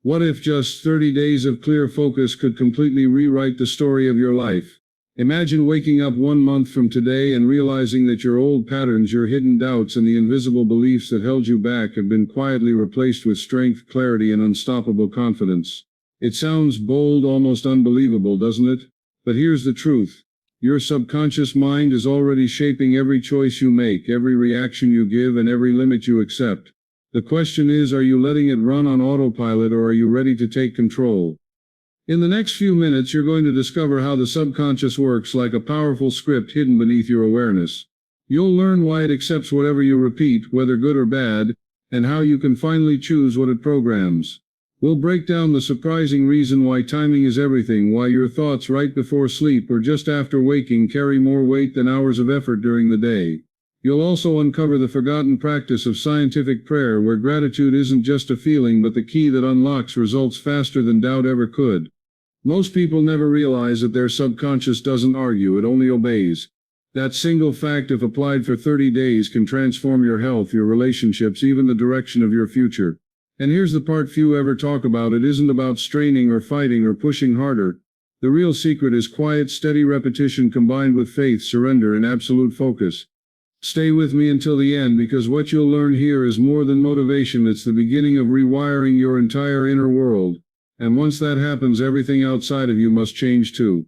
What if just 30 days of clear focus could completely rewrite the story of your life? Imagine waking up 1 month from today and realizing that your old patterns, your hidden doubts, and the invisible beliefs that held you back have been quietly replaced with strength, clarity, and unstoppable confidence. It sounds bold, almost unbelievable, doesn't it? But here's the truth. Your subconscious mind is already shaping every choice you make, every reaction you give, and every limit you accept. The question is, are you letting it run on autopilot, or are you ready to take control? In the next few minutes, you're going to discover how the subconscious works like a powerful script hidden beneath your awareness. You'll learn why it accepts whatever you repeat, whether good or bad, and how you can finally choose what it programs. We'll break down the surprising reason why timing is everything, why your thoughts right before sleep or just after waking carry more weight than hours of effort during the day. You'll also uncover the forgotten practice of scientific prayer, where gratitude isn't just a feeling but the key that unlocks results faster than doubt ever could. Most people never realize that their subconscious doesn't argue, it only obeys. That single fact, if applied for 30 days, can transform your health, your relationships, even the direction of your future. And here's the part few ever talk about. It isn't about straining or fighting or pushing harder. The real secret is quiet, steady repetition combined with faith, surrender, and absolute focus. Stay with me until the end, because what you'll learn here is more than motivation. It's the beginning of rewiring your entire inner world. And once that happens, everything outside of you must change too.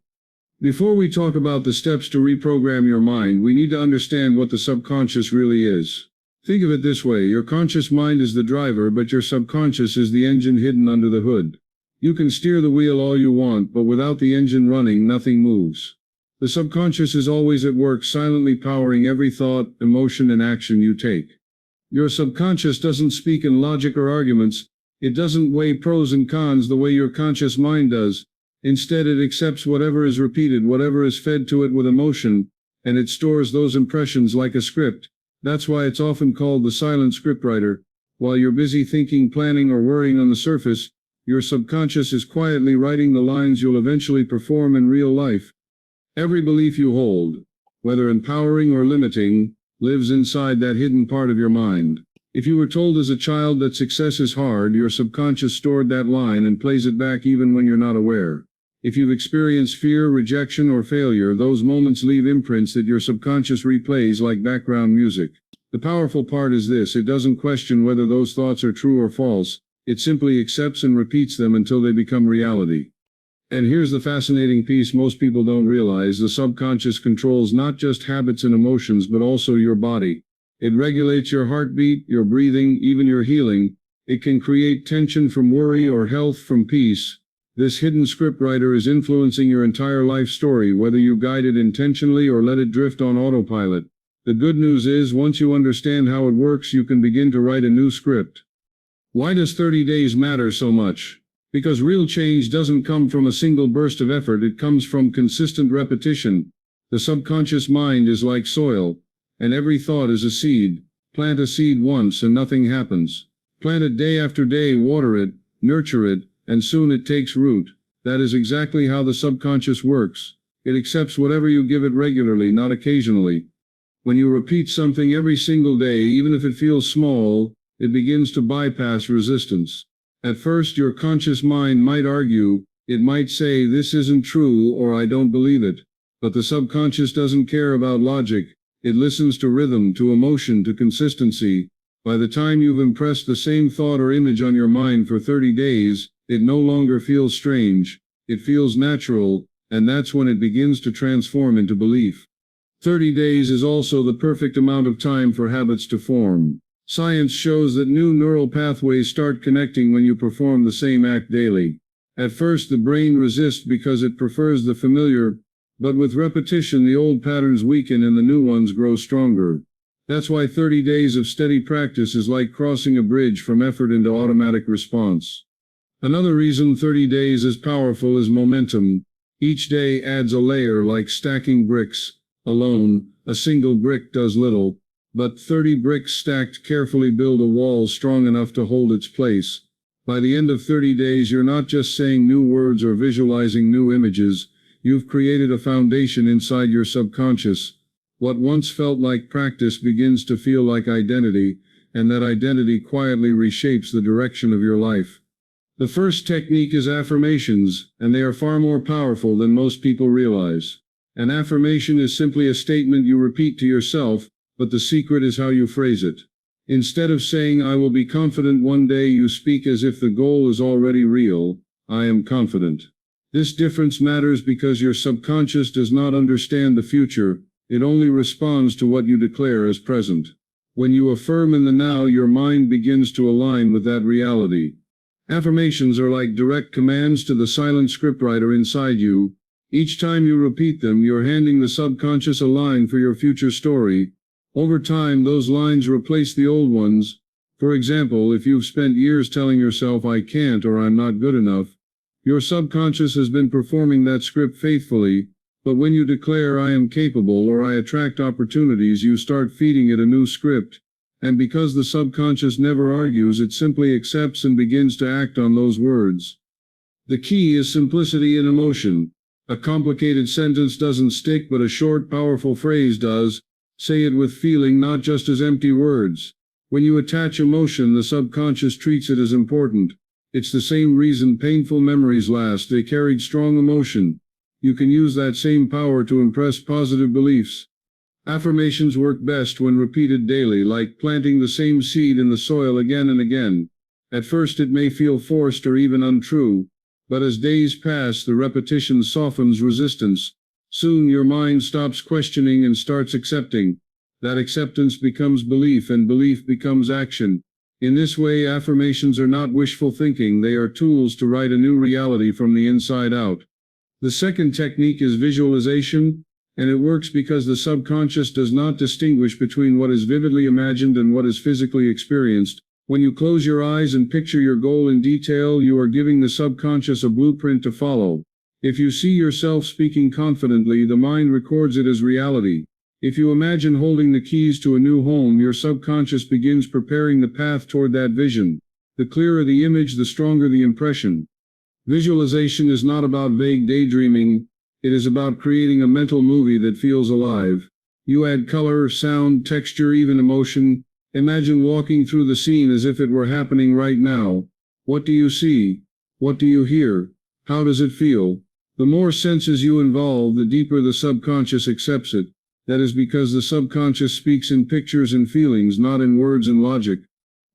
Before we talk about the steps to reprogram your mind, we need to understand what the subconscious really is. Think of it this way: your conscious mind is the driver, but your subconscious is the engine hidden under the hood. You can steer the wheel all you want, but without the engine running, nothing moves. The subconscious is always at work, silently powering every thought, emotion, and action you take. Your subconscious doesn't speak in logic or arguments. It doesn't weigh pros and cons the way your conscious mind does. Instead, it accepts whatever is repeated, whatever is fed to it with emotion, and it stores those impressions like a script. That's why it's often called the silent scriptwriter. While you're busy thinking, planning, or worrying on the surface, your subconscious is quietly writing the lines you'll eventually perform in real life. Every belief you hold, whether empowering or limiting, lives inside that hidden part of your mind. If you were told as a child that success is hard, your subconscious stored that line and plays it back even when you're not aware. If you've experienced fear, rejection, or failure, those moments leave imprints that your subconscious replays like background music. The powerful part is this: it doesn't question whether those thoughts are true or false. It simply accepts and repeats them until they become reality. And here's the fascinating piece most people don't realize: the subconscious controls not just habits and emotions, but also your body. It regulates your heartbeat, your breathing, even your healing. It can create tension from worry or health from peace. This hidden scriptwriter is influencing your entire life story, whether you guide it intentionally or let it drift on autopilot. The good news is, once you understand how it works, you can begin to write a new script. Why does 30 days matter so much? Because real change doesn't come from a single burst of effort, it comes from consistent repetition. The subconscious mind is like soil, and every thought is a seed. Plant a seed once and nothing happens. Plant it day after day, water it, nurture it, and soon it takes root. That is exactly how the subconscious works. It accepts whatever you give it regularly, not occasionally. When you repeat something every single day, even if it feels small, it begins to bypass resistance. At first, your conscious mind might argue. It might say, "This isn't true," or "I don't believe it." But the subconscious doesn't care about logic. It listens to rhythm, to emotion, to consistency. By the time you've impressed the same thought or image on your mind for 30 days, it no longer feels strange. It feels natural, and that's when it begins to transform into belief. 30 days is also the perfect amount of time for habits to form. Science shows that new neural pathways start connecting when you perform the same act daily. At first, the brain resists because it prefers the familiar, but with repetition, the old patterns weaken and the new ones grow stronger. That's why 30 days of steady practice is like crossing a bridge from effort into automatic response. Another reason 30 days is powerful is momentum. Each day adds a layer, like stacking bricks. Alone, a single brick does little, but 30 bricks stacked carefully build a wall strong enough to hold its place. By the end of 30 days, you're not just saying new words or visualizing new images. You've created a foundation inside your subconscious. What once felt like practice begins to feel like identity, and that identity quietly reshapes the direction of your life. The first technique is affirmations, and they are far more powerful than most people realize. An affirmation is simply a statement you repeat to yourself, but the secret is how you phrase it. Instead of saying, "I will be confident one day," you speak as if the goal is already real. "I am confident." This difference matters because your subconscious does not understand the future, it only responds to what you declare as present. When you affirm in the now, your mind begins to align with that reality. Affirmations are like direct commands to the silent scriptwriter inside you. Each time you repeat them, you're handing the subconscious a line for your future story. Over time, those lines replace the old ones. For example, if you've spent years telling yourself, "I can't" or "I'm not good enough," your subconscious has been performing that script faithfully. But when you declare, "I am capable" or "I attract opportunities," you start feeding it a new script. And because the subconscious never argues, it simply accepts and begins to act on those words. The key is simplicity in emotion. A complicated sentence doesn't stick, but a short, powerful phrase does. Say it with feeling, not just as empty words. When you attach emotion, the subconscious treats it as important. It's the same reason painful memories last. They carried strong emotion. You can use that same power to impress positive beliefs. Affirmations work best when repeated daily, like planting the same seed in the soil again and again. At first it may feel forced or even untrue, but as days pass, the repetition softens resistance. Soon your mind stops questioning and starts accepting. That acceptance becomes belief, and belief becomes action. In this way, affirmations are not wishful thinking, they are tools to write a new reality from the inside out. The second technique is visualization, and it works because the subconscious does not distinguish between what is vividly imagined and what is physically experienced. When you close your eyes and picture your goal in detail, you are giving the subconscious a blueprint to follow. If you see yourself speaking confidently, the mind records it as reality. If you imagine holding the keys to a new home, your subconscious begins preparing the path toward that vision. The clearer the image, the stronger the impression. Visualization is not about vague daydreaming. It is about creating a mental movie that feels alive. You add color, sound, texture, even emotion. Imagine walking through the scene as if it were happening right now. What do you see? What do you hear? How does it feel? The more senses you involve, the deeper the subconscious accepts it. That is because the subconscious speaks in pictures and feelings, not in words and logic.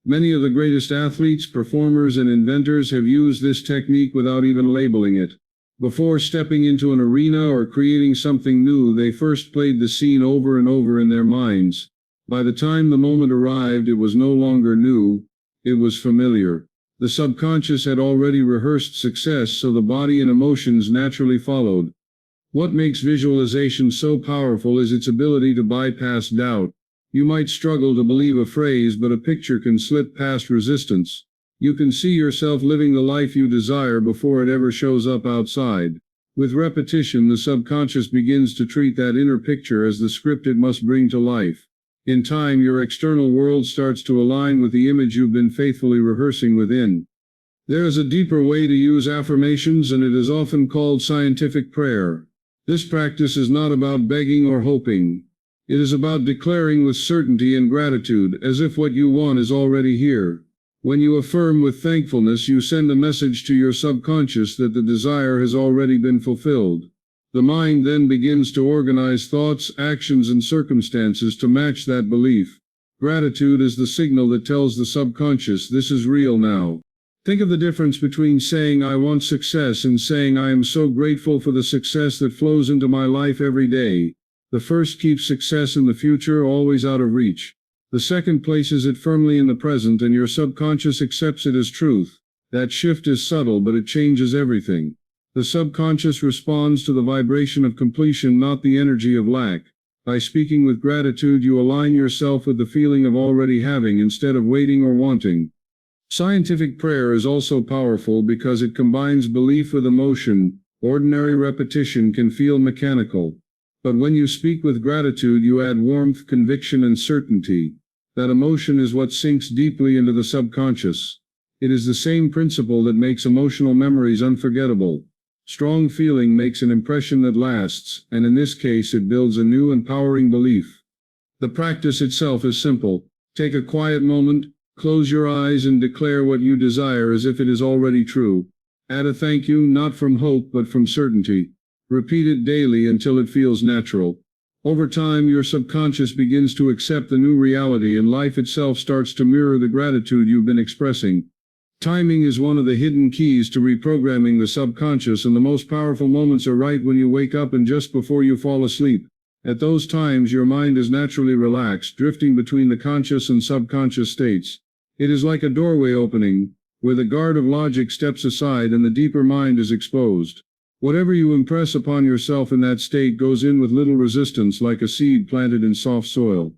Many of the greatest athletes, performers, and inventors have used this technique without even labeling it. Before stepping into an arena or creating something new, they first played the scene over and over in their minds. By the time the moment arrived, it was no longer new, it was familiar. The subconscious had already rehearsed success, so the body and emotions naturally followed. What makes visualization so powerful is its ability to bypass doubt. You might struggle to believe a phrase, but a picture can slip past resistance. You can see yourself living the life you desire before it ever shows up outside. With repetition, the subconscious begins to treat that inner picture as the script it must bring to life. In time, your external world starts to align with the image you've been faithfully rehearsing within. There is a deeper way to use affirmations, and it is often called scientific prayer. This practice is not about begging or hoping. It is about declaring with certainty and gratitude, as if what you want is already here. When you affirm with thankfulness, you send a message to your subconscious that the desire has already been fulfilled. The mind then begins to organize thoughts, actions, and circumstances to match that belief. Gratitude is the signal that tells the subconscious, "This is real now." Think of the difference between saying, "I want success," and saying, "I am so grateful for the success that flows into my life every day." The first keeps success in the future always out of reach. The second places it firmly in the present, and your subconscious accepts it as truth. That shift is subtle, but it changes everything. The subconscious responds to the vibration of completion, not the energy of lack. By speaking with gratitude, you align yourself with the feeling of already having instead of waiting or wanting. Scientific prayer is also powerful because it combines belief with emotion. Ordinary repetition can feel mechanical. But when you speak with gratitude, you add warmth, conviction, and certainty. That emotion is what sinks deeply into the subconscious. It is the same principle that makes emotional memories unforgettable. Strong feeling makes an impression that lasts, and in this case it builds a new empowering belief. The practice itself is simple. Take a quiet moment, Close your eyes and declare what you desire as if it is already true. Add a thank you, not from hope but from certainty. Repeat it daily until it feels natural. Over time, your subconscious begins to accept the new reality and life itself starts to mirror the gratitude you've been expressing. Timing is one of the hidden keys to reprogramming the subconscious, and the most powerful moments are right when you wake up and just before you fall asleep. At those times, your mind is naturally relaxed, drifting between the conscious and subconscious states. It is like a doorway opening, where the guard of logic steps aside and the deeper mind is exposed. Whatever you impress upon yourself in that state goes in with little resistance, like a seed planted in soft soil.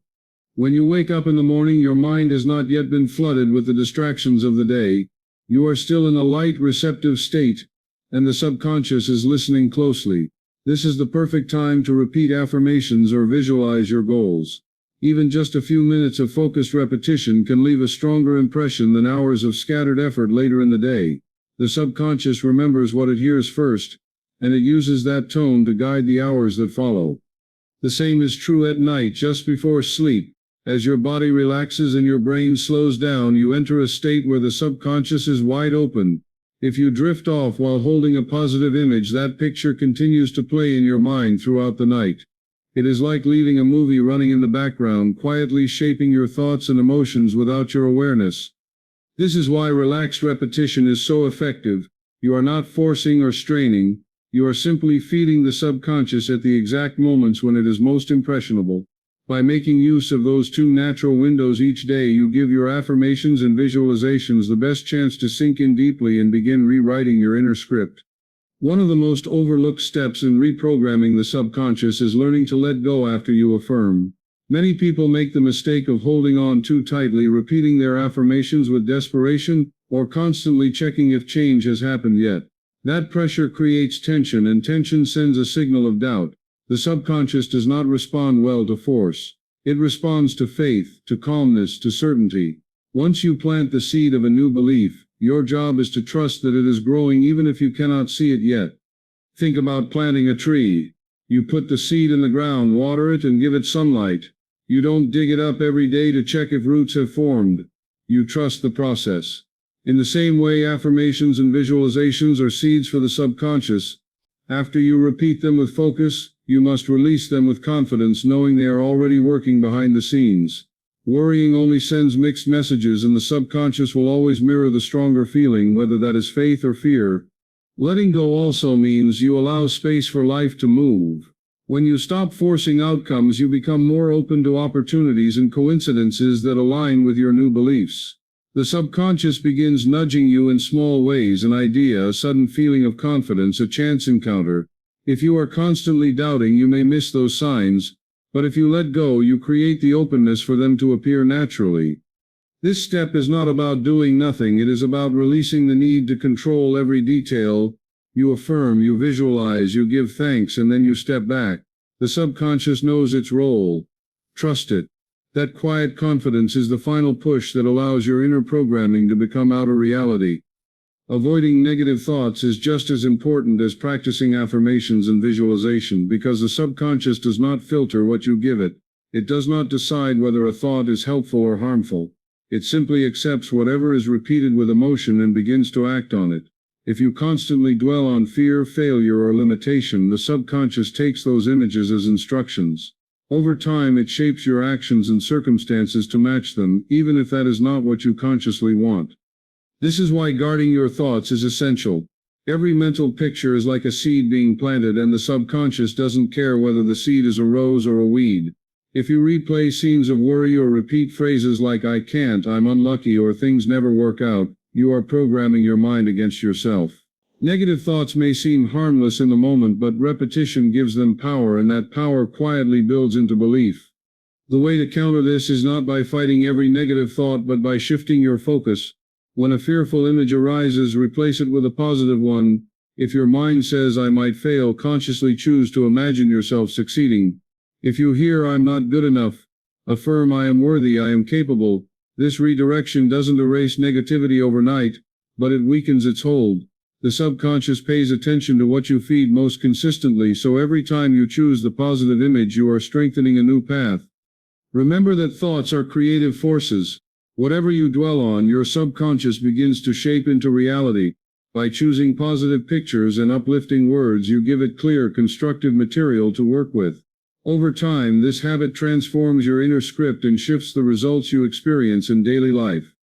When you wake up in the morning, your mind has not yet been flooded with the distractions of the day. You are still in a light, receptive state, and the subconscious is listening closely. This is the perfect time to repeat affirmations or visualize your goals. Even just a few minutes of focused repetition can leave a stronger impression than hours of scattered effort later in the day. The subconscious remembers what it hears first, and it uses that tone to guide the hours that follow. The same is true at night, just before sleep. As your body relaxes and your brain slows down, you enter a state where the subconscious is wide open. If you drift off while holding a positive image, that picture continues to play in your mind throughout the night. It is like leaving a movie running in the background, quietly shaping your thoughts and emotions without your awareness. This is why relaxed repetition is so effective. You are not forcing or straining. You are simply feeding the subconscious at the exact moments when it is most impressionable. By making use of those two natural windows each day, you give your affirmations and visualizations the best chance to sink in deeply and begin rewriting your inner script. One of the most overlooked steps in reprogramming the subconscious is learning to let go after you affirm. Many people make the mistake of holding on too tightly, repeating their affirmations with desperation, or constantly checking if change has happened yet. That pressure creates tension, and tension sends a signal of doubt. The subconscious does not respond well to force. It responds to faith, to calmness, to certainty. Once you plant the seed of a new belief, your job is to trust that it is growing even if you cannot see it yet. Think about planting a tree. You put the seed in the ground, water it, and give it sunlight. You don't dig it up every day to check if roots have formed. You trust the process. In the same way, affirmations and visualizations are seeds for the subconscious. After you repeat them with focus, you must release them with confidence, knowing they are already working behind the scenes. Worrying only sends mixed messages, and the subconscious will always mirror the stronger feeling, whether that is faith or fear. Letting go also means you allow space for life to move. When you stop forcing outcomes, you become more open to opportunities and coincidences that align with your new beliefs. The subconscious begins nudging you in small ways: an idea, a sudden feeling of confidence, a chance encounter. If you are constantly doubting, you may miss those signs, but if you let go, you create the openness for them to appear naturally. This step is not about doing nothing, it is about releasing the need to control every detail. You affirm, you visualize, you give thanks, and then you step back. The subconscious knows its role. Trust it. That quiet confidence is the final push that allows your inner programming to become outer reality. Avoiding negative thoughts is just as important as practicing affirmations and visualization, because the subconscious does not filter what you give it. It does not decide whether a thought is helpful or harmful. It simply accepts whatever is repeated with emotion and begins to act on it. If you constantly dwell on fear, failure, or limitation, the subconscious takes those images as instructions. Over time, it shapes your actions and circumstances to match them, even if that is not what you consciously want. This is why guarding your thoughts is essential. Every mental picture is like a seed being planted, and the subconscious doesn't care whether the seed is a rose or a weed. If you replay scenes of worry or repeat phrases like "I can't," "I'm unlucky," or "things never work out," you are programming your mind against yourself. Negative thoughts may seem harmless in the moment, but repetition gives them power, and that power quietly builds into belief. The way to counter this is not by fighting every negative thought, but by shifting your focus. When a fearful image arises, replace it with a positive one. If your mind says "I might fail," consciously choose to imagine yourself succeeding. If you hear "I'm not good enough," affirm "I am worthy, I am capable." This redirection doesn't erase negativity overnight, but it weakens its hold. The subconscious pays attention to what you feed most consistently, so every time you choose the positive image, you are strengthening a new path. Remember that thoughts are creative forces. Whatever you dwell on, your subconscious begins to shape into reality. By choosing positive pictures and uplifting words, you give it clear, constructive material to work with. Over time, this habit transforms your inner script and shifts the results you experience in daily life.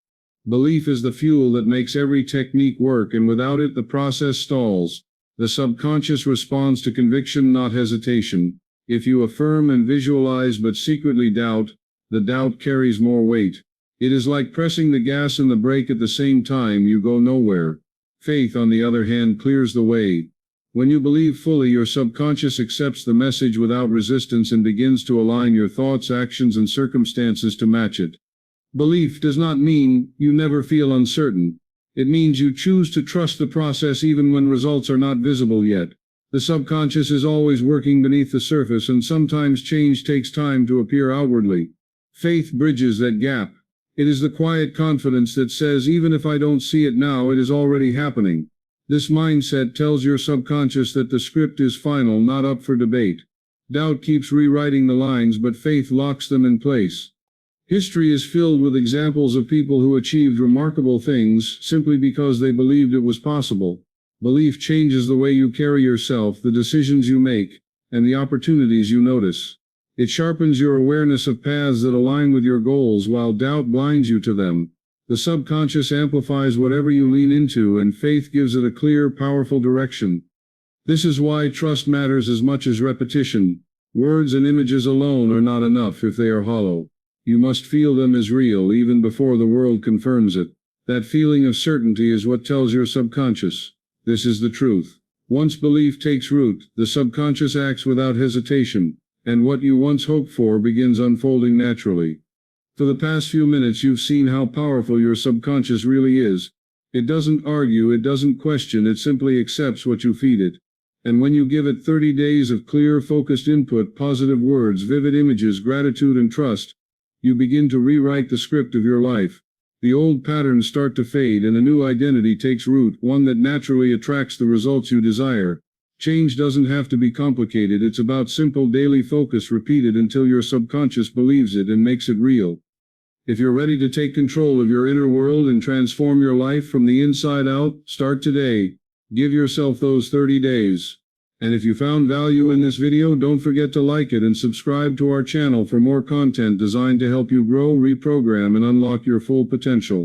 Belief is the fuel that makes every technique work, and without it, the process stalls. The subconscious responds to conviction, not hesitation. If you affirm and visualize but secretly doubt, the doubt carries more weight. It is like pressing the gas and the brake at the same time. You go nowhere. Faith, on the other hand, clears the way. When you believe fully, your subconscious accepts the message without resistance and begins to align your thoughts, actions, and circumstances to match it. Belief does not mean you never feel uncertain. It means you choose to trust the process even when results are not visible yet. The subconscious is always working beneath the surface, and sometimes change takes time to appear outwardly. Faith bridges that gap. It is the quiet confidence that says, even if I don't see it now, it is already happening. This mindset tells your subconscious that the script is final, not up for debate. Doubt keeps rewriting the lines, but faith locks them in place. History is filled with examples of people who achieved remarkable things simply because they believed it was possible. Belief changes the way you carry yourself, the decisions you make, and the opportunities you notice. It sharpens your awareness of paths that align with your goals, while doubt blinds you to them. The subconscious amplifies whatever you lean into, and faith gives it a clear, powerful direction. This is why trust matters as much as repetition. Words and images alone are not enough if they are hollow. You must feel them as real even before the world confirms it. That feeling of certainty is what tells your subconscious, this is the truth. Once belief takes root, the subconscious acts without hesitation, and what you once hoped for begins unfolding naturally. For the past few minutes, you've seen how powerful your subconscious really is. It doesn't argue, it doesn't question, it simply accepts what you feed it. And when you give it 30 days of clear, focused input, positive words, vivid images, gratitude, and trust, you begin to rewrite the script of your life. The old patterns start to fade and a new identity takes root, one that naturally attracts the results you desire. Change doesn't have to be complicated, it's about simple daily focus repeated until your subconscious believes it and makes it real. If you're ready to take control of your inner world and transform your life from the inside out, start today. Give yourself those 30 days. And if you found value in this video, don't forget to like it and subscribe to our channel for more content designed to help you grow, reprogram, and unlock your full potential.